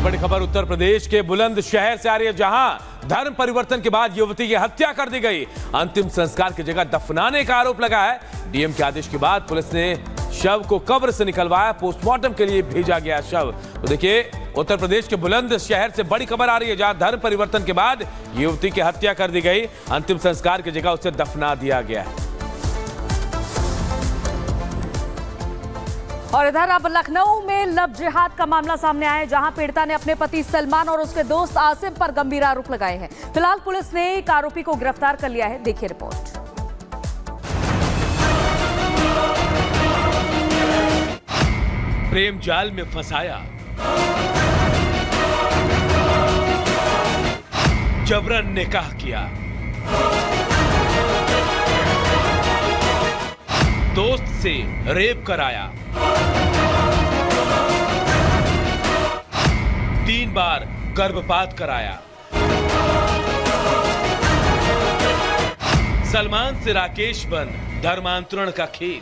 बड़ी खबर उत्तर प्रदेश के बुलंदशहर से आ रही है, जहां धर्म परिवर्तन के बाद युवती की हत्या कर दी गई। अंतिम संस्कार की जगह दफनाने का आरोप लगा है। डीएम के आदेश के बाद पुलिस ने शव को कब्र से निकलवाया, पोस्टमार्टम के लिए भेजा गया शव। तो देखिए, उत्तर प्रदेश के बुलंदशहर से बड़ी खबर आ रही है, जहां धर्म परिवर्तन के बाद युवती की हत्या कर दी गई। अंतिम संस्कार की जगह उसे दफना दिया गया है। और इधर अब लखनऊ में लव जिहाद का मामला सामने आया है, जहां पीड़िता ने अपने पति सलमान और उसके दोस्त आसिम पर गंभीर आरोप लगाए हैं। फिलहाल पुलिस ने एक आरोपी को गिरफ्तार कर लिया है। देखिए रिपोर्ट। प्रेम जाल में फंसाया, जबरन निकाह किया, दोस्त से रेप कराया, 3 बार गर्भपात कराया, सलमान से राकेश बन धर्मांतरण का खेल।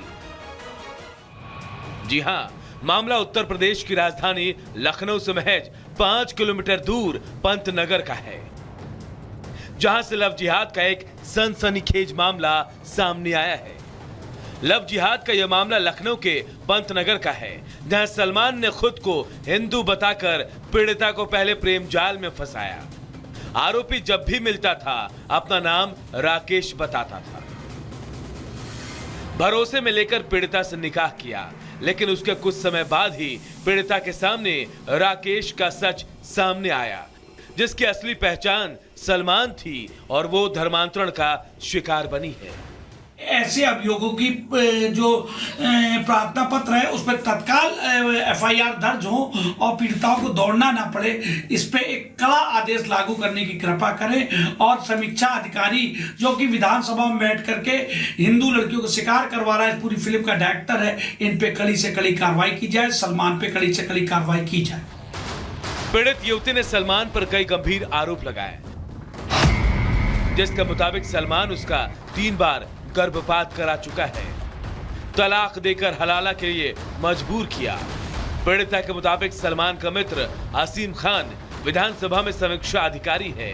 जी हां, मामला उत्तर प्रदेश की राजधानी लखनऊ से महज 5 किलोमीटर दूर पंतनगर का है, जहां से लव जिहाद का एक सनसनीखेज मामला सामने आया है। लव जिहाद का यह मामला लखनऊ के पंतनगर का है, जहां सलमान ने खुद को हिंदू बताकर पीड़िता को पहले प्रेम जाल में फंसाया। आरोपी जब भी मिलता था अपना नाम राकेश बताता था। भरोसे में लेकर पीड़िता से निकाह किया, लेकिन उसके कुछ समय बाद ही पीड़िता के सामने राकेश का सच सामने आया, जिसकी असली पहचान सलमान थी और वो धर्मांतरण का शिकार बनी है। ऐसे अभियोगों की जो प्रार्थना पत्र है उस पर तत्काल एफआईआर दर्ज हो और पीड़िताओं को दौड़ना ना पड़े, इस पे एक कड़ा आदेश लागू करने की कृपा करें। और समीक्षा अधिकारी जो कि विधानसभा में बैठ करके हिंदू लड़कियों को शिकार करवा रहा है, पूरी फिल्म का डायरेक्टर है, इन पे कड़ी से कड़ी कार्रवाई की जाए, सलमान पे कड़ी से कड़ी कार्रवाई की जाए। पीड़ित युवती ने सलमान पर कई गंभीर आरोप लगाए, जिसके मुताबिक सलमान उसका 3 बार गर्भपात करा चुका है, तलाक देकर हलाला के लिए मजबूर किया। पीड़िता के मुताबिक सलमान का मित्र आसिम खान विधानसभा में समीक्षा अधिकारी है।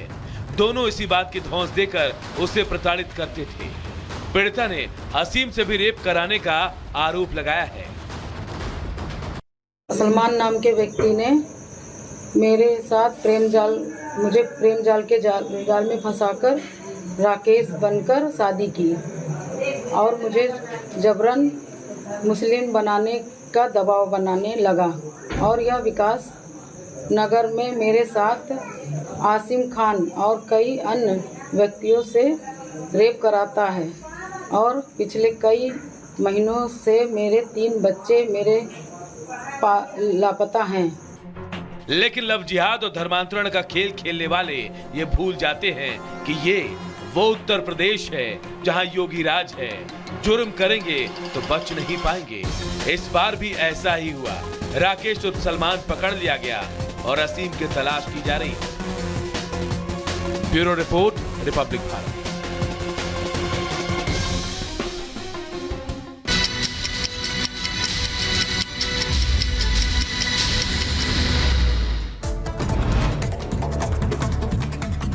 दोनों इसी बात की धौंस देकर उसे प्रताड़ित करते थे। पीड़िता ने आसिम से भी रेप कराने का आरोप लगाया है। सलमान नाम के व्यक्ति ने मेरे साथ मुझे प्रेम जाल के जाल में फंसाकर राकेश बनकर शादी की और मुझे जबरन मुस्लिम बनाने का दबाव बनाने लगा। और यह विकास नगर में मेरे साथ आसिम खान और कई अन्य व्यक्तियों से रेप कराता है और पिछले कई महीनों से मेरे 3 बच्चे मेरे लापता हैं। लेकिन लव जिहाद और धर्मांतरण का खेल खेलने वाले ये भूल जाते हैं कि ये वो उत्तर प्रदेश है जहां योगी राज है। जुर्म करेंगे तो बच नहीं पाएंगे। इस बार भी ऐसा ही हुआ। राकेश और सलमान पकड़ लिया गया और असीम की तलाश की जा रही है। Bureau report, Republic Bharat.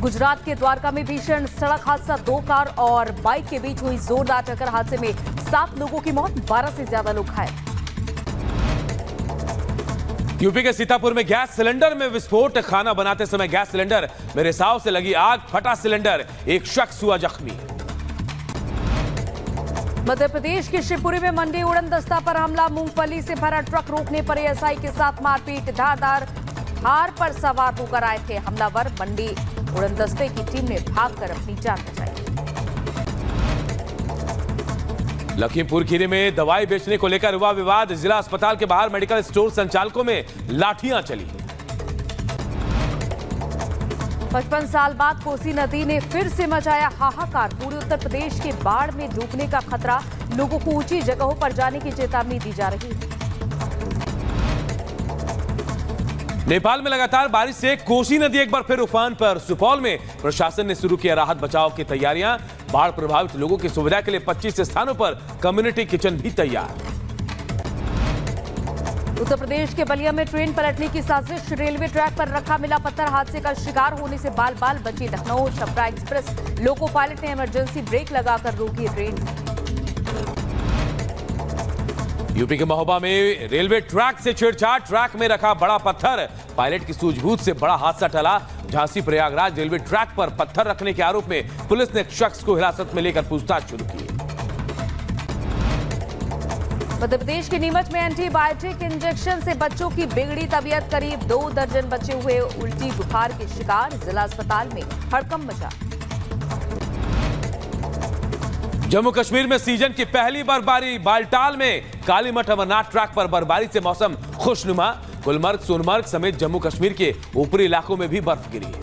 Gujarat के द्वारका में भीषण सड़क हादसा, 2 कार और बाइक के बीच हुई जोरदार टक्कर। हादसे में 7 लोगों की मौत, 12 से ज्यादा लोग घायल। यूपी के सीतापुर में गैस सिलेंडर में विस्फोट। खाना बनाते समय गैस सिलेंडर में रिसाव से लगी आग, फटा सिलेंडर, एक शख्स हुआ जख्मी। मध्य प्रदेश के शिवपुरी में मंडी उड़न दस्ता पर हमला। मूंगफली से भरा ट्रक रोकने पर एएसआई के साथ मारपीट। धारदार हार पर सवार होकर आए थे हमलावर। मंडी उड़न दस्ते की टीम ने भागकर अपनी जान बचाई। लखीमपुर खीरी में दवाई बेचने को लेकर हुआ विवाद। जिला अस्पताल के बाहर मेडिकल स्टोर संचालकों में लाठियां चली। 55 साल बाद कोसी नदी ने फिर से मचाया हाहाकार। पूरे उत्तर प्रदेश के बाढ़ में डूबने का खतरा। लोगों को ऊंची जगहों पर जाने की चेतावनी दी जा रही है। नेपाल में लगातार बारिश से कोसी नदी एक बार फिर उफान पर। सुपौल में प्रशासन ने शुरू किया राहत बचाव की तैयारियां। बाढ़ प्रभावित लोगों की सुविधा के लिए 25 स्थानों पर कम्युनिटी किचन भी तैयार। उत्तर प्रदेश के बलिया में ट्रेन पलटने की साजिश, रेलवे ट्रैक पर रखा मिला पत्थर, हादसे का शिकार होने से बाल बाल बची Lucknow Chhapra express, loco pilot ने इमरजेंसी ब्रेक लगाकर रोकी ट्रेन। यूपी के महोबा में रेलवे ट्रैक से छेड़छाड़, ट्रैक में रखा बड़ा पत्थर, पायलट की सूझबूझ से बड़ा हादसा टला। झांसी प्रयागराज रेलवे ट्रैक पर पत्थर रखने के आरोप में पुलिस ने एक शख्स को हिरासत में लेकर पूछताछ शुरू की। मध्य प्रदेश के नीमच में एंटीबायोटिक इंजेक्शन से बच्चों की बिगड़ी तबीयत, करीब 2 दर्जन बच्चे हुए उल्टी बुखार के शिकार, जिला अस्पताल में हड़कंप मचा। जम्मू कश्मीर में सीजन की पहली बर्फबारी, बालटाल में कालीमठ अमरनाथ ट्रैक पर बर्फबारी से मौसम खुशनुमा, गुलमर्ग सोनमर्ग समेत जम्मू कश्मीर के ऊपरी इलाकों में भी बर्फ गिरी।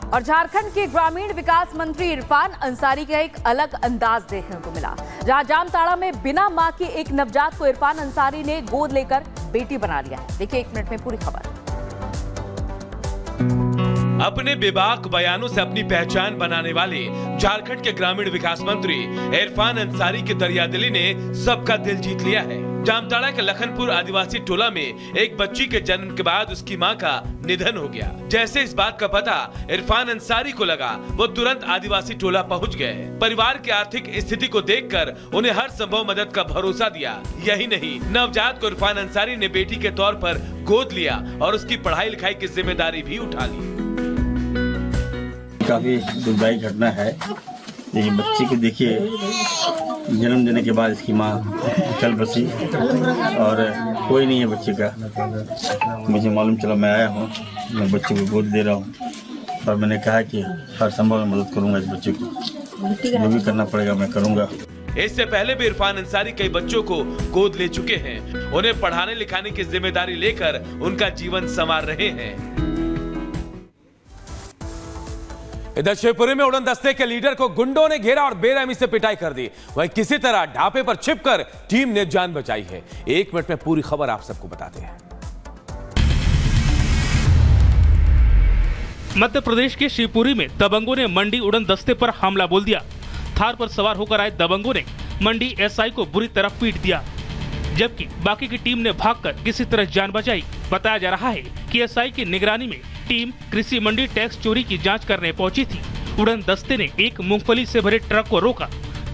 और झारखंड के ग्रामीण विकास मंत्री इरफान अंसारी का एक अलग अंदाज देखने को मिला, जहां जामताड़ा में बिना मां के एक नवजात को इरफान अंसारी ने गोद लेकर बेटी बना लिया है। देखिए 1 मिनट में पूरी खबर। अपने बेबाक बयानों से अपनी पहचान बनाने वाले झारखंड के ग्रामीण विकास मंत्री इरफान अंसारी की दरियादिली ने सबका दिल जीत लिया है। जामताड़ा के लखनपुर आदिवासी टोला में एक बच्ची के जन्म के बाद उसकी मां का निधन हो गया। जैसे इस बात का पता इरफान अंसारी को लगा, वो तुरंत आदिवासी टोला पहुंच गए। परिवार की आर्थिक स्थिति को देखकर उन्हें हर संभव मदद का भरोसा दिया। यही नहीं, नवजात को इरफान अंसारी ने बेटी के तौर पर गोद लिया और उसकी पढ़ाई लिखाई की जिम्मेदारी भी उठा ली। काफी दुखदायी घटना है। ये बच्ची को देखिए, जन्म देने के बाद इसकी माँ चल बसी और कोई नहीं है बच्चे का। मुझे मालूम चला, मैं आया हूँ, मैं बच्चे को गोद दे रहा हूँ और मैंने कहा कि हर संभव मदद करूँगा इस बच्चे को, जो भी करना पड़ेगा मैं करूँगा। इससे पहले भी इरफान अंसारी कई बच्चों को गोद ले चुके हैं। उन्हें पढ़ाने लिखाने की जिम्मेदारी लेकर उनका जीवन संवार रहे हैं। इधर शिवपुरी में उड़न दस्ते के लीडर को गुंडों ने घेरा और बेरहमी से पिटाई कर दी। वहीं किसी तरह ढापे पर छिपकर टीम ने जान बचाई है। 1 मिनट में पूरी खबर आप सबको बताते हैं। मध्य प्रदेश के शिवपुरी में दबंगों ने मंडी उड़न दस्ते पर हमला बोल दिया। थार पर सवार होकर आए दबंगों ने मंडी एसआई को बुरी तरह पीट दिया, जबकि बाकी की टीम ने भागकर किसी तरह जान बचाई। बताया जा रहा है कि एसआई की निगरानी में टीम कृषि मंडी टैक्स चोरी की जांच करने पहुंची थी। उड़न दस्ते ने एक मूंगफली से भरे ट्रक को रोका।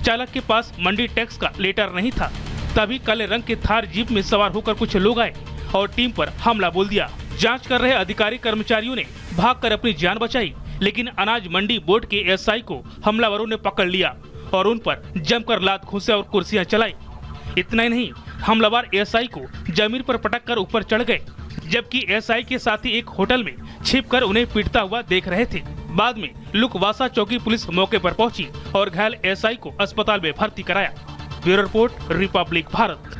चालक के पास मंडी टैक्स का लेटर नहीं था। तभी काले रंग के थार जीप में सवार होकर कुछ लोग आए और टीम पर हमला बोल दिया। जांच कर रहे अधिकारी कर्मचारियों ने भागकर अपनी जान बचाई, लेकिन अनाज मंडी बोर्ड के एसआई को हमलावरों ने पकड़ लिया और उन पर जमकर लात घुसे और कुर्सियां चलाई। इतना ही नहीं, हमलावर एसआई को जमीन पर पटक कर ऊपर चढ़ गए, जबकि एसआई के साथी एक होटल में छिपकर उन्हें पीटता हुआ देख रहे थे। बाद में लुकवासा चौकी पुलिस मौके पर पहुंची और घायल एसआई को अस्पताल में भर्ती कराया। Bureau report, Republic Bharat.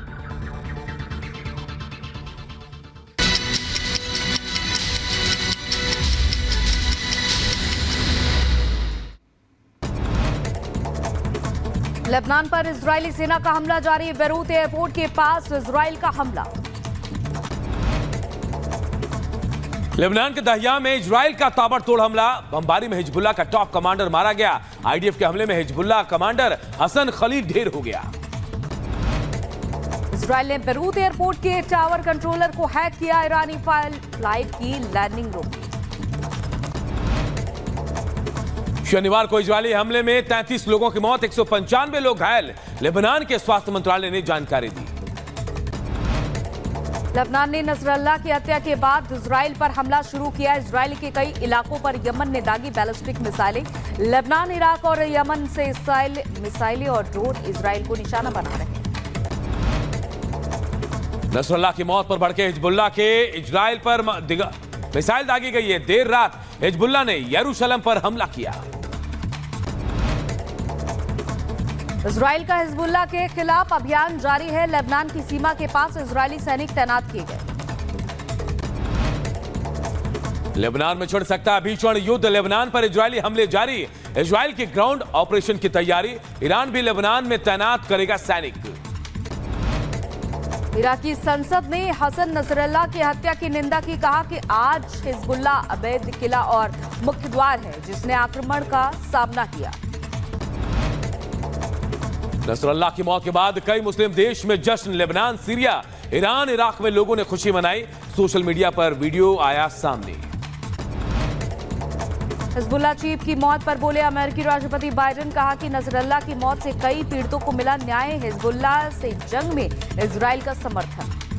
Lebanon पर इजरायली सेना का हमला जारी, बेरूत एयरपोर्ट के पास इजराइल का हमला। लेबनान के दहिया में इजराइल का ताबड़तोड़ हमला, बमबारी में हिजबुल्लाह का टॉप कमांडर मारा गया। आईडीएफ के हमले में हिजबुल्लाह कमांडर हसन खलील ढेर हो गया। इजराइल ने बेरूत एयरपोर्ट के टावर कंट्रोलर को हैक किया, ईरानी फ्लाइट की लैंडिंग रोकी। शनिवार को इजरायली हमले में 33 लोगों की मौत, 195 लोग घायल, लेबनान के स्वास्थ्य मंत्रालय ने जानकारी दी। लेबनान ने नसरल्लाह की हत्या के बाद इजराइल पर हमला शुरू किया। इजराइल के कई इलाकों पर यमन ने दागी बैलिस्टिक मिसाइलें। लेबनान, इराक और यमन से मिसाइलें और ड्रोन इजराइल को निशाना बना रहे हैं। नसरल्लाह की मौत पर भड़के हिजबुल्लाह के इजराइल पर मिसाइल दागी गई है। देर रात हिजबुल्लाह ने यरूशलेम पर हमला किया। इजराइल का हिजबुल्लाह के खिलाफ अभियान जारी है। लेबनान की सीमा के पास इजरायली सैनिक तैनात किए गए। लेबनान में छिड़ सकता है भीषण युद्ध, लेबनान पर इजरायली हमले जारी। इजराइल के ग्राउंड ऑपरेशन की तैयारी, ईरान भी लेबनान में तैनात करेगा सैनिक। इराकी संसद ने हसन नसरल्लाह की हत्या की निंदा की। कहा कि आज हिजबुल्लाह अवैध किला और मुख्य द्वार है जिसने आक्रमण का सामना किया। नसरल्लाह की मौत के बाद कई मुस्लिम देश में जश्न। लेबनान, सीरिया, ईरान, इराक में लोगों ने खुशी मनाई। सोशल मीडिया पर वीडियो आया सामने। हिजबुल्लाह चीफ की मौत पर बोले अमेरिकी राष्ट्रपति बाइडेन। कहा कि नसरल्लाह की मौत से कई पीड़ितों को मिला न्याय। हिजबुल्लाह से जंग में इजराइल का समर्थन।